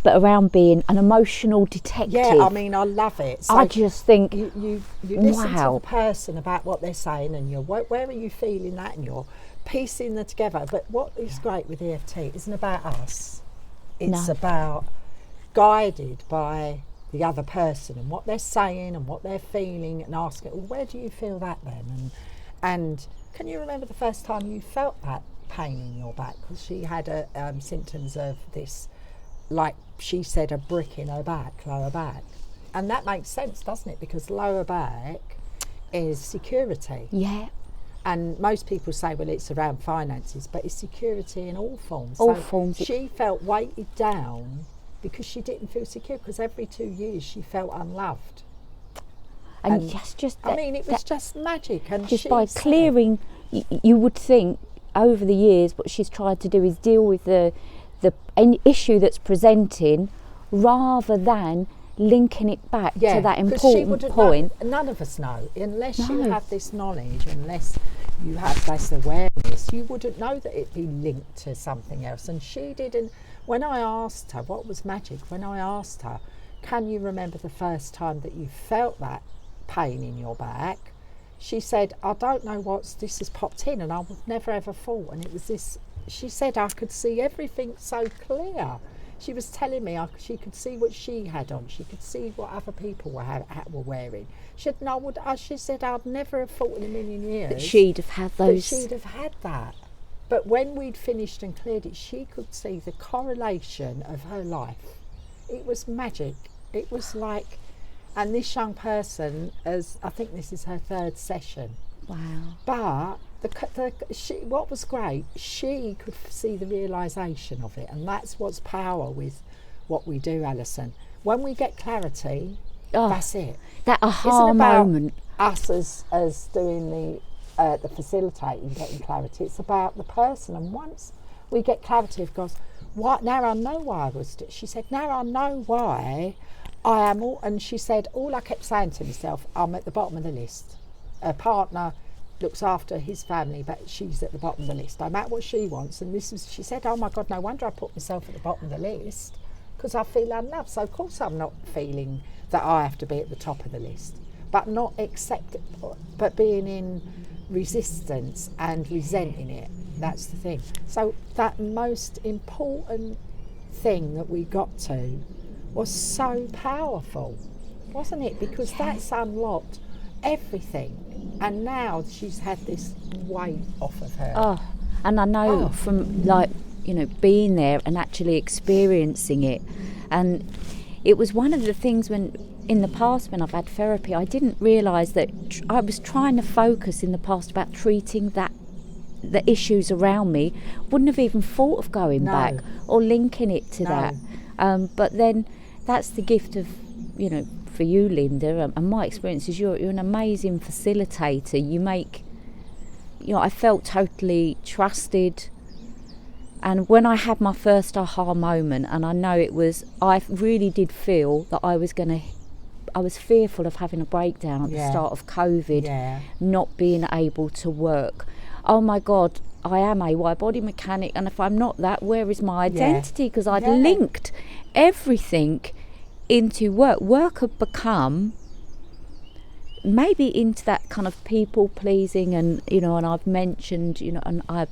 but around being an emotional detective. Yeah, I mean, I love it. So I just think you listen wow. to the person about what they're saying, and where are you feeling that, and you're piecing them together. But what is great with EFT isn't about us. It's about guided by the other person and what they're saying and what they're feeling, and asking, well, where do you feel that then? And can you remember the first time you felt that pain in your back? Because she had symptoms of this, like she said, a brick in her back, lower back. And that makes sense, doesn't it? Because lower back is security. Yeah. And most people say, well, it's around finances, but it's security in all forms. All so forms. She felt weighted down because she didn't feel secure, because every 2 years she felt unloved. And just that, I mean, it was just magic. And just by clearing, you would think over the years what she's tried to do is deal with the issue that's presenting, rather than linking it back to that important point. None of us know, unless you have this knowledge, unless you have this awareness, you wouldn't know that it'd be linked to something else. And she didn't. When I asked her, what was magic, when I asked her, can you remember the first time that you felt that pain in your back? She said, I don't know this has popped in, and I would never ever thought. And it was this, she said, I could see everything so clear. She was telling me she could see what she had on. She could see what other people were wearing. She said, she said, I'd never have thought in a million years that she'd have had those. That she'd have had that. But when we'd finished and cleared it, she could see the correlation of her life. It was magic. It was like, and this young person, I think this is her 3rd session. Wow. But what was great, she could see the realisation of it, and that's what's power with what we do, Alison. When we get clarity, that's it. That aha moment. Us as doing the facilitating, getting clarity. It's about the person, and once we get clarity, of course, now I know why I was. She said, now I know why I am all. And she said, all I kept saying to myself, I'm at the bottom of the list. A partner looks after his family, but she's at the bottom of the list. I'm at what she wants, and she said, oh my God, no wonder I put myself at the bottom of the list, because I feel unloved. So of course I'm not feeling that I have to be at the top of the list, but not but being in resistance and resenting it. That's the thing. So that most important thing that we got to was so powerful, wasn't it? Because that's unlocked everything. And now she's had this weight off of her. And I know from being there and actually experiencing it. And it was one of the things when in the past when I've had therapy, I didn't realise that I was trying to focus in the past about treating the issues around me. Wouldn't have even thought of going back or linking it to that. But then that's the gift of, for you, Linda, and my experience is you're an amazing facilitator. You make, I felt totally trusted. And when I had my first aha moment, and I know I really did feel that I was fearful of having a breakdown at the start of COVID, not being able to work. Oh my God, I am a body mechanic, and if I'm not that, where is my identity? Because I'd linked everything into work. Work had become maybe into that kind of people pleasing, and and I've mentioned, and I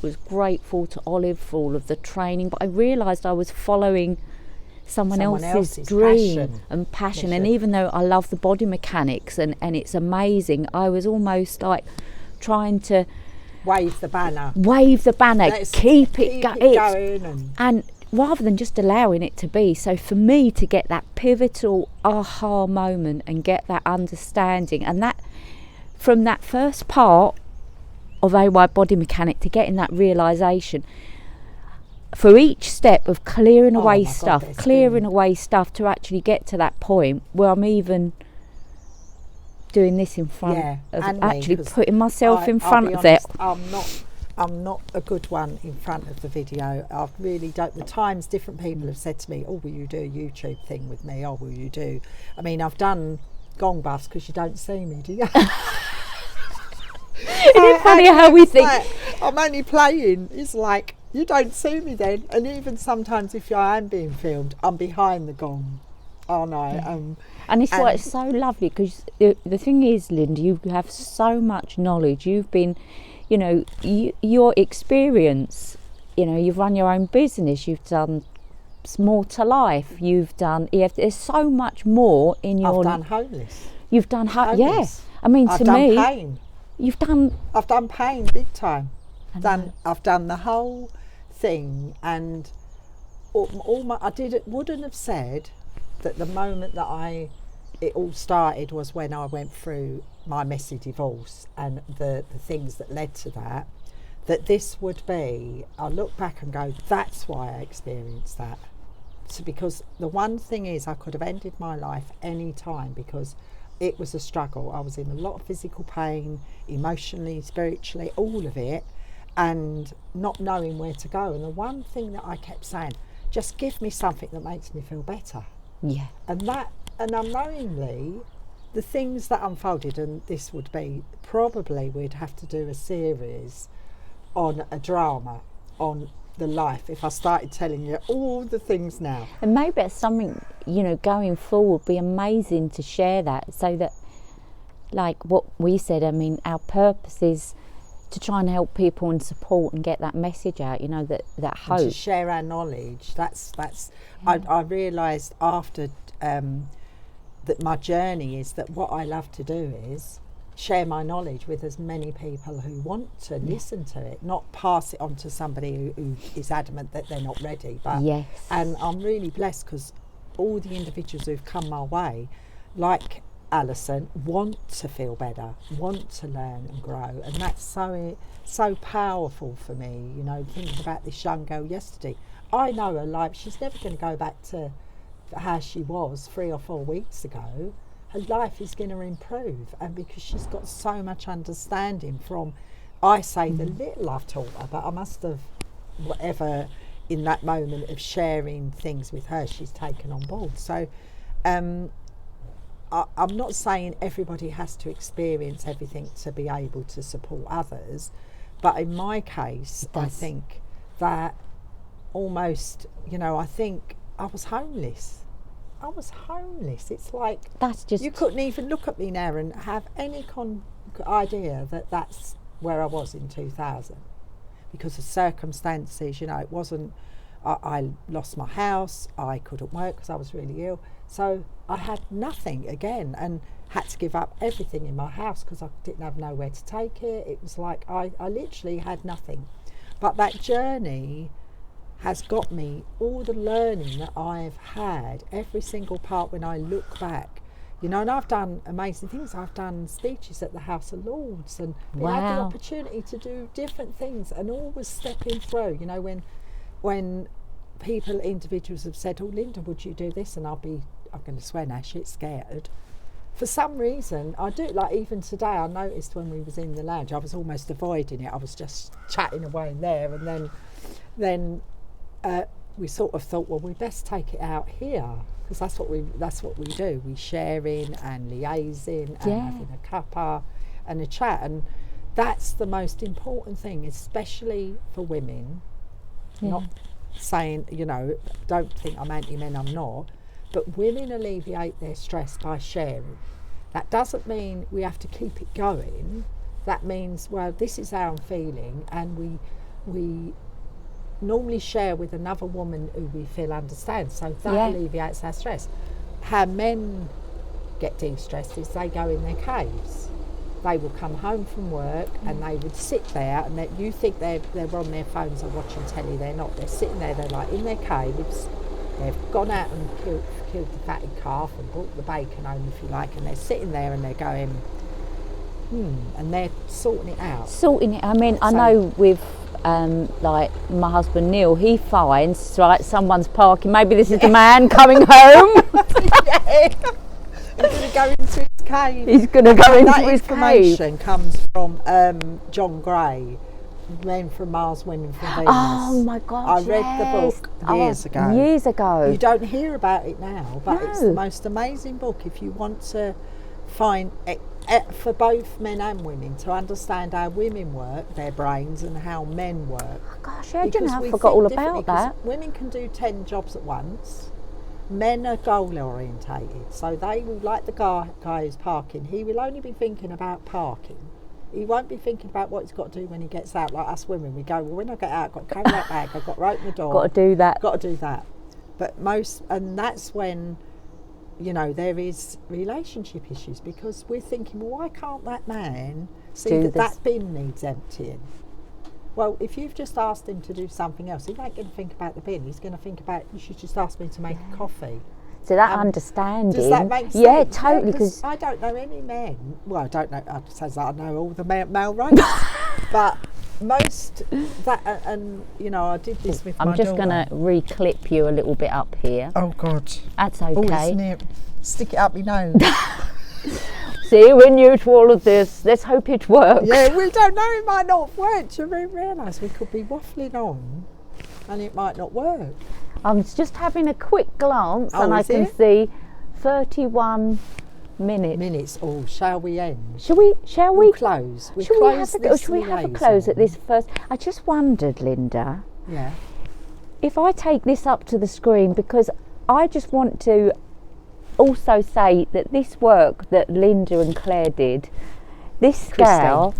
was grateful to Olive for all of the training, but I realised I was following someone else's dream and passion. And even though I love the body mechanics and it's amazing, I was almost like trying to wave the banner, keep it going, and rather than just allowing it to be. So for me to get that pivotal aha moment and get that understanding, and that from that first part of AY Body Mechanic to getting that realisation, for each step of clearing away stuff to actually get to that point where I'm even doing this in front of actually putting myself in front of it. I'm not a good one in front of the video. I really don't. The times different people have said to me, will you do a YouTube thing with me? Will you do? I mean, I've done gong buffs because you don't see me, do you? Isn't it funny how we think? I'm only playing. It's like, You don't see me then. And even sometimes if I am being filmed, I'm behind the gong, aren't I? And it's why it's so lovely, because the thing is, Linda, you have so much knowledge. You've been, you know, your experience, you know, you've run your own business, you've done More to Life, you've done EF, there's so much more in your... I've done homeless. You've done, yeah. Homeless. I mean, I've to done me... pain. I've done pain big time. I've done the whole thing, and wouldn't have said that the moment that it all started was when I went through my messy divorce and the things that led to that this would be, I look back and go, that's why I experienced that. So, because the one thing is, I could have ended my life any time, because it was a struggle. I was in a lot of physical pain, emotionally, spiritually, all of it, and not knowing where to go. And the one thing that I kept saying, just give me something that makes me feel better. Yeah. And unknowingly, the things that unfolded, and this would be, probably we'd have to do a series on a drama on the life if I started telling you all the things now. And maybe it's something, you know, going forward, be amazing to share that, so that, like what we said, I mean, our purpose is to try and help people and support and get that message out, you know, that hope. And to share our knowledge. That's I realised after that my journey is that what I love to do is share my knowledge with as many people who want to listen to it, not pass it on to somebody who is adamant that they're not ready. But yes. And I'm really blessed, because all the individuals who've come my way, like Alison, want to feel better, want to learn and grow, and that's so powerful for me. You know, thinking about this young girl yesterday, I know her life, she's never going to go back to how she was 3 or 4 weeks ago. Her life is going to improve, and because she's got so much understanding from, I say, the little I've taught her, but I must have, whatever, in that moment of sharing things with her, she's taken on board. So I'm not saying everybody has to experience everything to be able to support others, but in my case, I think that almost, you know, I think I was homeless. It's like, that's just, you couldn't even look at me now and have any idea that that's where I was in 2000, because of circumstances. You know, it wasn't, I lost my house, I couldn't work because I was really ill, so I had nothing again, and had to give up everything in my house because I didn't have nowhere to take it. It was like I literally had nothing. But that journey has got me all the learning that I've had, every single part. When I look back, you know, and I've done amazing things. I've done speeches at the House of Lords, and had the opportunity to do different things, and always stepping through. You know, when individuals have said, "Oh, Linda, would you do this?" and I'm going to swear now, shit scared. For some reason, I do. Like even today, I noticed when we was in the lounge, I was almost avoiding it. I was just chatting away in there, and then we sort of thought, well, we best take it out here, because that's what we do. We sharing and liaising and having a cuppa and a chat, and that's the most important thing, especially for women. Not saying, you know, don't think I'm anti-men, I'm not, but women alleviate their stress by sharing. That doesn't mean we have to keep it going. That means, well, this is how I'm feeling, and we normally share with another woman who we feel understands, so that alleviates our stress. How men get de-stressed is they go in their caves. They will come home from work and they would sit there, and that you think they're on their phones or watching telly. They're not. They're sitting there. They're like in their caves. They've gone out and killed the fatted calf and brought the bacon home, if you like, and they're sitting there and they're going, and they're sorting it out. I mean, I know with like my husband Neil, he finds, right, someone's parking. Maybe this is the man coming home. He's going to go into his cave. He's going to go into his cave. That information comes from John Gray, Men from Mars, Women from Venus. Oh my God! I read the book years ago. Years ago. You don't hear about it now, but it's the most amazing book if you want to find for both men and women to understand how women work, their brains, and how men work. Gosh, I didn't Because know. I we forgot think all differently, about 'cause that. Women can do 10 jobs at once. Men are goal orientated, so they will, like the guy who's parking, he will only be thinking about parking. He won't be thinking about what he's got to do when he gets out. Like us women, we go, well, when I get out, I've got to carry that bag, I've got to open the door. Got to do that. Got to do that. But and that's when, you know, there is relationship issues, because we're thinking, well, why can't that man see Do that this. that bin needs emptying? Well, if you've just asked him to do something else, he ain't going to think about the bin. He's going to think about, you should just ask me to make a coffee. So that Um, understanding. Does that make sense? Yeah, totally. Because I don't know any men. Well, I don't know. I says I know all the male race, but most that and you know, I did this with my I'm just daughter. going to re-clip you a little bit up here. Oh God. That's Oh, it's okay. near. Stick it up my nose. See, when you do all of this, let's hope it works. Yeah, we don't know. It might not work. Do you realise we could be waffling on, and it might not work? I'm just having a quick glance, Oh, and I is can it? see 31 minutes. Oh, shall we end? Shall we? We'll close. We Should we close have this should we have a liaison. close at this first? I just wondered, Linda, Yeah. if I take this up to the screen, because I just want to also say that this work that Linda and Claire did, this scale,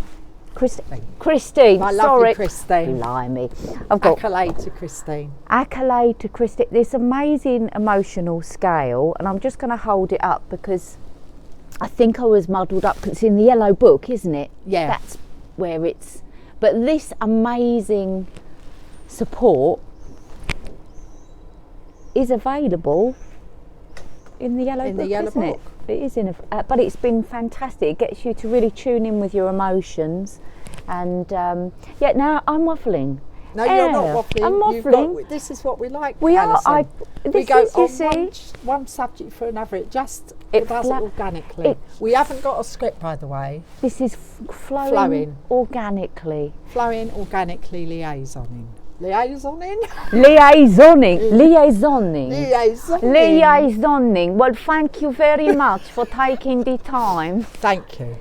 Christine, My lovely sorry, Christine. blimey, I've got Accolade to Christine. accolade to Christine. This amazing emotional scale, and I'm just going to hold it up because I think I was muddled up. 'Cause it's in the yellow book, isn't it? Yeah. That's where it's. But this amazing support is available in the yellow In the book, yellow isn't book. it? It is but it's been fantastic. It gets you to really tune in with your emotions, and yeah. Now I'm waffling. No, you're not Yeah, waffling. I'm You've waffling. got, this is what we like. We Alison. are. We This go is, you on see. one subject for another. It just It does fla- it organically. it- We haven't got a script, by the way. This is flowing, Flowing. organically. Flowing organically, liaisoning. Liaisoning? Liaisoning. Liaisoning. Liaisoning. Liaisoning. Well, thank you very much for taking the time Thank you.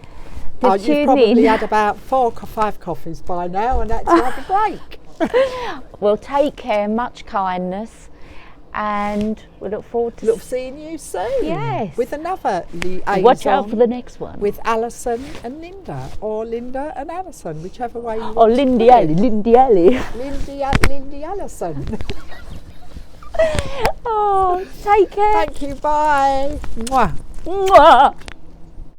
to You've tune probably in. had about 4 or 5 coffees by now, and that's have a break. Well, take care, much kindness, and we look forward to Look, seeing you soon. Yes. With another liaison. watch out for the next one. With Alison and Linda, or Linda and Alison, whichever way you want. Or to Lindy put Alley, it. Lindy Alley. Lindy Allison. Oh, take care. Thank you. Bye. Mwah. Mwah.